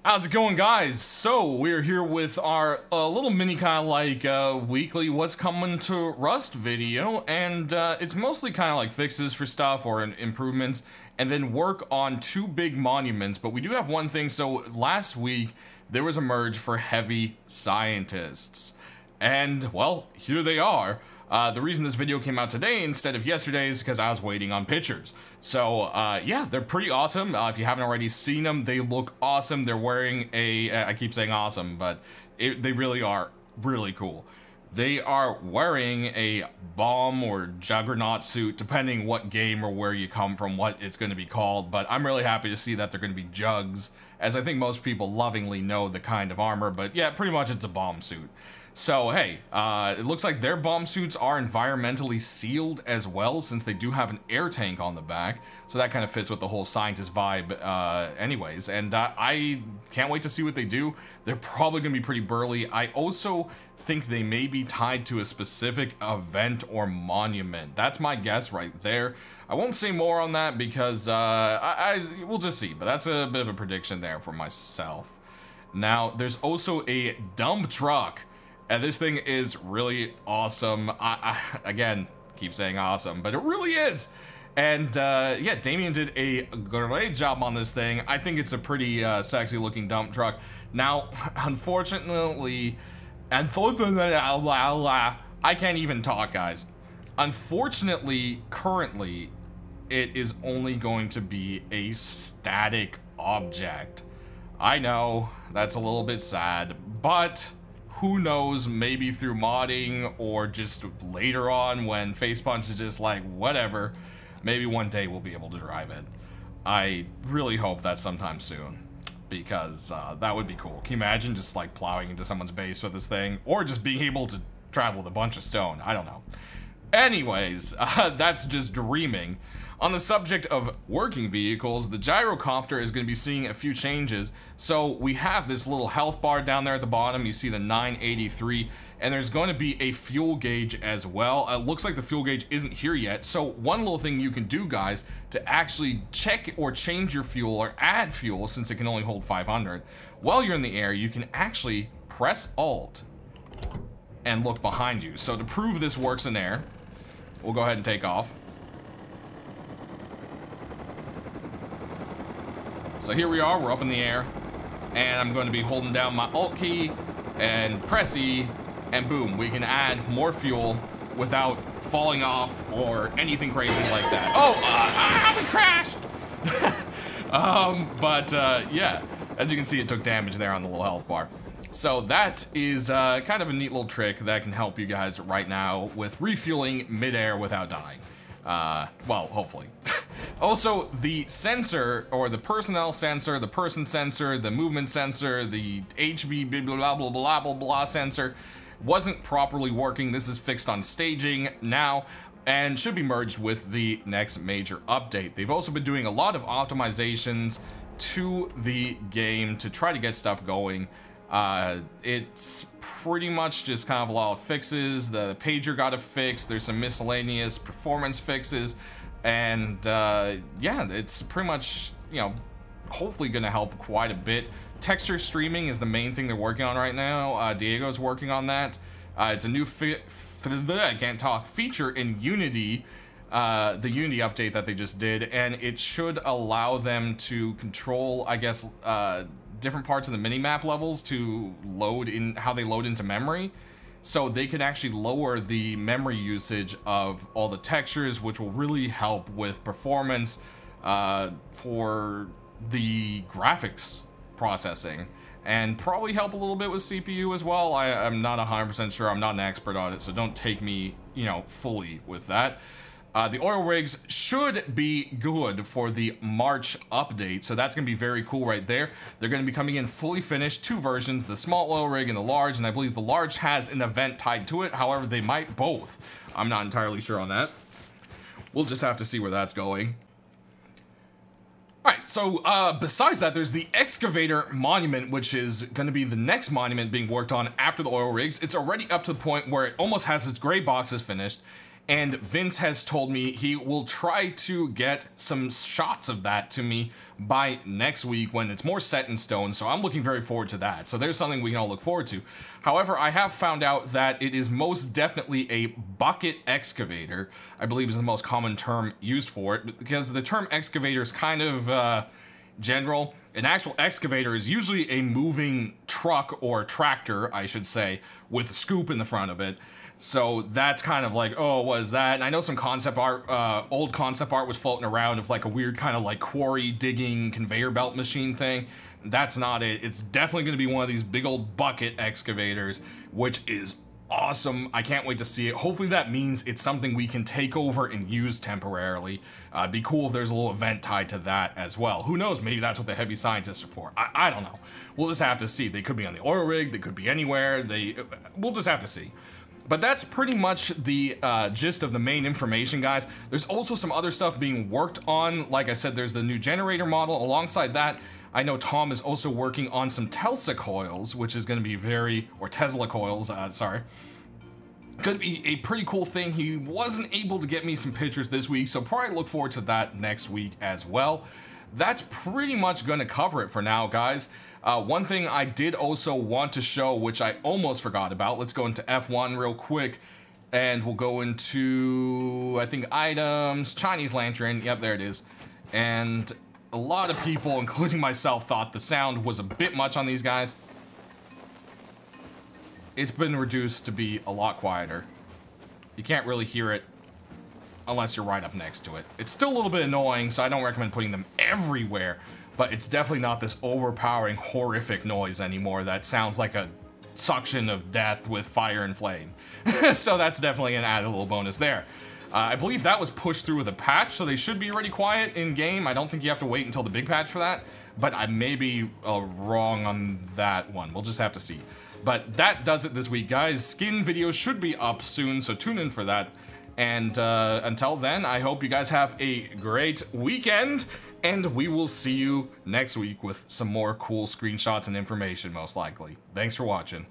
How's it going, guys? So we're here with our little mini kind of like weekly what's coming to Rust video, and it's mostly kind of like fixes for stuff or improvements, and then work on two big monuments. But we do have one thing. So last week there was a merge for heavy scientists, and well, here they are. The reason this video came out today instead of yesterday is because I was waiting on pictures. So, yeah, they're pretty awesome. If you haven't already seen them, they look awesome. They're wearing a, I keep saying awesome, but they really are really cool. They are wearing a bomb or juggernaut suit, depending what game or where you come from, what it's going to be called. But I'm really happy to see that they're going to be jugs, as I think most people lovingly know the kind of armor. But yeah, pretty much it's a bomb suit. So, hey, it looks like their bomb suits are environmentally sealed as well, since they do have an air tank on the back. So that kind of fits with the whole scientist vibe anyways. And I can't wait to see what they do. They're probably going to be pretty burly. I also think they may be tied to a specific event or monument. That's my guess right there. I won't say more on that because we'll just see. But that's a bit of a prediction there for myself. Now, there's also a dump truck. And this thing is really awesome. Again, keep saying awesome, but it really is. And yeah, Damien did a great job on this thing. I think it's a pretty sexy looking dump truck. Now, unfortunately, I can't even talk, guys. Unfortunately, currently, it is only going to be a static object. I know, that's a little bit sad, but who knows, maybe through modding or just later on when Facepunch is just like, whatever, maybe one day we'll be able to drive it. I really hope that sometime soon, because that would be cool. Can you imagine just like plowing into someone's base with this thing, or just being able to travel with a bunch of stone? I don't know. Anyways, that's just dreaming. On the subject of working vehicles, the gyrocopter is going to be seeing a few changes. So we have this little health bar down there at the bottom. You see the 983, and there's going to be a fuel gauge as well. It looks like the fuel gauge isn't here yet. So one little thing you can do, guys, to actually check or change your fuel or add fuel, since it can only hold 500, while you're in the air, you can actually press Alt and look behind you. So to prove this works in air, we'll go ahead and take off. So here we are, we're up in the air, and I'm going to be holding down my Alt key and press E, and boom, we can add more fuel without falling off or anything crazy like that. Oh, we crashed! Yeah, as you can see, it took damage there on the little health bar. So that is kind of a neat little trick that can help you guys right now with refueling midair without dying. Well, hopefully. Also, the sensor, or the personnel sensor, the person sensor, the movement sensor, the HB blah blah blah blah blah blah sensor wasn't properly working. This is fixed on staging now and should be merged with the next major update. They've also been doing a lot of optimizations to the game to try to get stuff going. It's pretty much just kind of a lot of fixes. The pager got a fix. There's some miscellaneous performance fixes. And yeah, it's pretty much, you know, hopefully going to help quite a bit. Texture streaming is the main thing they're working on right now. Diego's working on that. It's a new feature in Unity, the Unity update that they just did, and it should allow them to control, I guess, different parts of the minimap levels to load in, how they load into memory. So they can actually lower the memory usage of all the textures, which will really help with performance for the graphics processing, and probably help a little bit with CPU as well. I'm not 100% sure. I'm not an expert on it, so don't take me, you know, fully with that. The oil rigs should be good for the March update, so that's going to be very cool right there. They're going to be coming in fully finished, two versions, the small oil rig and the large, and I believe the large has an event tied to it. However, they might both. I'm not entirely sure on that. We'll just have to see where that's going. Alright, so besides that, there's the Excavator Monument, which is going to be the next monument being worked on after the oil rigs. It's already up to the point where it almost has its gray boxes finished. and Vince has told me he will try to get some shots of that to me by next week when it's more set in stone, so I'm looking very forward to that. So there's something we can all look forward to. However, I have found out that it is most definitely a bucket excavator, I believe is the most common term used for it, because the term excavator is kind of general. An actual excavator is usually a moving truck or tractor, I should say, with a scoop in the front of it. So that's kind of like, oh, what is that? And I know some concept art, old concept art was floating around of like a weird kind of like quarry digging conveyor belt machine thing. That's not it. It's definitely going to be one of these big old bucket excavators, which is awesome. I can't wait to see it. Hopefully that means it's something we can take over and use temporarily. It'd be cool if there's a little event tied to that as well. Who knows? Maybe that's what the heavy scientists are for. I don't know. We'll just have to see. They could be on the oil rig. They could be anywhere. We'll just have to see. But that's pretty much the gist of the main information, guys. There's also some other stuff being worked on. Like I said, there's the new generator model. Alongside that, I know Tom is also working on some Tesla coils, which is going to be or Tesla coils, sorry. Could be a pretty cool thing. He wasn't able to get me some pictures this week, so probably look forward to that next week as well. That's pretty much going to cover it for now, guys. One thing I did also want to show, which I almost forgot about. Let's go into F1 real quick, and we'll go into, I think, items, Chinese lantern. Yep, there it is. And a lot of people, including myself, thought the sound was a bit much on these guys. It's been reduced to be a lot quieter. You can't really hear it unless you're right up next to it. It's still a little bit annoying, so I don't recommend putting them everywhere, but it's definitely not this overpowering, horrific noise anymore that sounds like a suction of death with fire and flame. So that's definitely an added little bonus there. I believe that was pushed through with a patch, so they should be already quiet in-game. I don't think you have to wait until the big patch for that, but I may be wrong on that one. We'll just have to see. But that does it this week, guys. Skin videos should be up soon, so tune in for that. And until then, I hope you guys have a great weekend, and we will see you next week with some more cool screenshots and information, most likely. Thanks for watching.